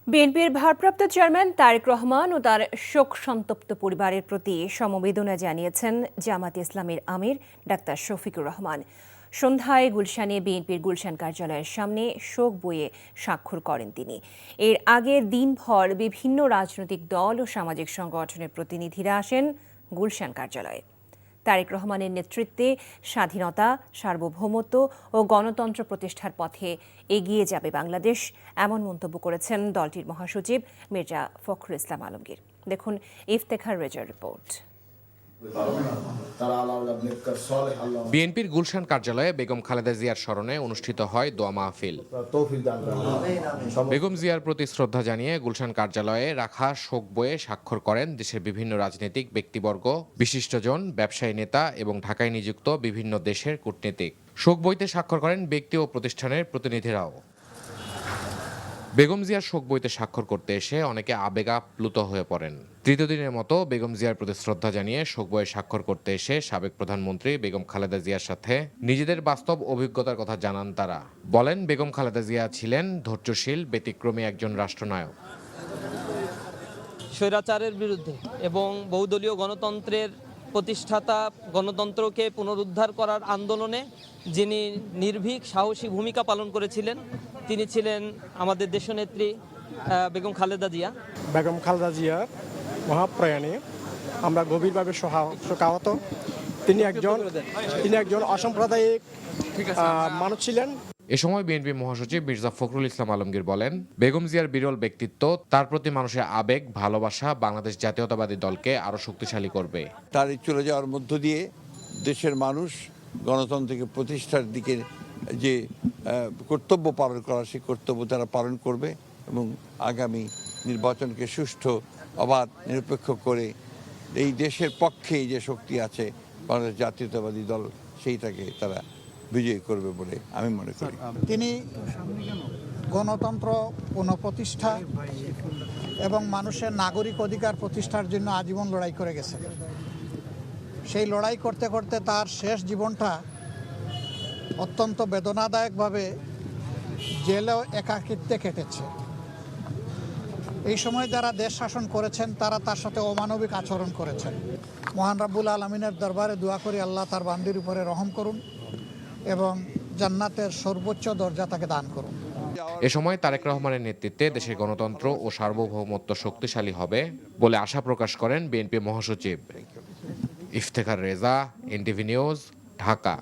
বিএনপির ভারপ্রাপ্ত চেয়ারম্যান তারেক রহমান ও তার শোক সন্তপ্ত পরিবারের প্রতি সমবেদনা জানিয়েছেন জামাত ইসলামীর আমির ডাক্তার শফিকুর রহমান। সন্ধ্যায় গুলশানে বিএনপির গুলশান কার্যালয়ের সামনে শোক বইয়ে স্বাক্ষর করেন তিনি। এর আগে দিনভর বিভিন্ন রাজনৈতিক দল ও সামাজিক সংগঠনের প্রতিনিধিরা আসেন গুলশান কার্যালয়ে। তারেক রহমানের নেতৃত্বে স্বাধীনতা, সার্বভৌমত্ব ও গণতন্ত্র প্রতিষ্ঠার পথে এগিয়ে যাবে বাংলাদেশ, এমন মন্তব্য করেছেন দলটির মহাসচিব মির্জা ফখরুল ইসলাম আলমগীর। দেখুন ইফতেখার রেজার রিপোর্ট। বিএনপির গুলশান কার্যালয়ে বেগম খালেদা জিয়ার স্মরণে অনুষ্ঠিত হয় দোয়া মাহফিল। বেগম জিয়ার প্রতি শ্রদ্ধা জানিয়ে গুলশান কার্যালয়ে রাখা শোক বইয়ে স্বাক্ষর করেন দেশের বিভিন্ন রাজনৈতিক ব্যক্তিবর্গ, বিশিষ্টজন, ব্যবসায়ী নেতা এবং ঢাকায় নিযুক্ত বিভিন্ন দেশের কূটনীতিক। শোক বইতে স্বাক্ষর করেন ব্যক্তি ও প্রতিষ্ঠানের প্রতিনিধিরাও। বেগম জিয়ার শোক বইতে স্বাক্ষর করতে এসে অনেকে আবেগাপ্লুত হয়ে পড়েন। তৃতীয় দিনের মতো বেগম জিয়ার প্রতি শ্রদ্ধা জানিয়ে শোক বইয়ে স্বাক্ষর করতে এসে সাবেক প্রধানমন্ত্রী বেগম খালেদা জিয়ার সাথে নিজেদের বাস্তব অভিজ্ঞতার কথা জানান তারা। বলেন, বেগম খালেদা জিয়া ছিলেন ধৈর্যশীল, ব্যতিক্রমী একজন রাষ্ট্রনায়ক। স্বৈরাচারের বিরুদ্ধে এবং বহুদলীয় গণতন্ত্রের প্রতিষ্ঠাতা, গণতন্ত্রকে পুনরুদ্ধার করার আন্দোলনে যিনি নির্ভীক সাহসী ভূমিকা পালন করেছিলেন, তিনি ছিলেন আমাদের দেশনেত্রী বেগম খালেদা জিয়া। বেগম খালেদা জিয়ার মহাপ্রয়াণে আমরা গভীরভাবে শোকাহত। তিনি একজন অসাম্প্রদায়িক মানুষ ছিলেন। এ সময় বিএনপি মহাসচিব মির্জা ফখরুল ইসলাম আলমগীর বলেন, বেগম জিয়ার বিরল ব্যক্তিত্ব, তার প্রতি মানুষের আবেগ, ভালোবাসা বাংলাদেশ জাতীয়তাবাদী দলকে আরো শক্তিশালী করবে। তার চলে যাওয়ার মধ্য দিয়ে দেশের মানুষ গণতন্ত্রকে প্রতিষ্ঠার দিকে যে কর্তব্য পালন করা, সেই কর্তব্য তারা পালন করবে এবং আগামী নির্বাচনকে সুষ্ঠু, অবাধ, নিরপেক্ষ করে এই দেশের পক্ষে যে শক্তি আছে বাংলাদেশ জাতীয়তাবাদী দল, সেইটাকে তারা বিজয়ী করবে বলে আমি মনে করি। তিনি গণতন্ত্র পুনঃপ্রতিষ্ঠা এবং মানুষের নাগরিক অধিকার প্রতিষ্ঠার জন্য আজীবন লড়াই করে গেছেন। সেই লড়াই করতে করতে তার শেষ জীবনটা অত্যন্ত বেদনাদায়কভাবে জেলে একাকিত্বে কেটেছে। এই সময় যারা দেশ শাসন করেছেন তারা তার সাথে অমানবিক আচরণ করেছেন। মহান রাব্বুল আলামিনের দরবারে দোয়া করি, আল্লাহ তার বান্দির উপরে রহম করুন এবং জান্নাতের সর্বোচ্চ দরজা তাকে দান করুন। এ সময় তারেক রহমানের নেতৃত্বে দেশের গণতন্ত্র ও সার্বভৌমত্ব শক্তিশালী হবে বলে আশা প্রকাশ করেন বিএনপি মহাসচিব। Iftekhar Reza, NTV news, Dhaka.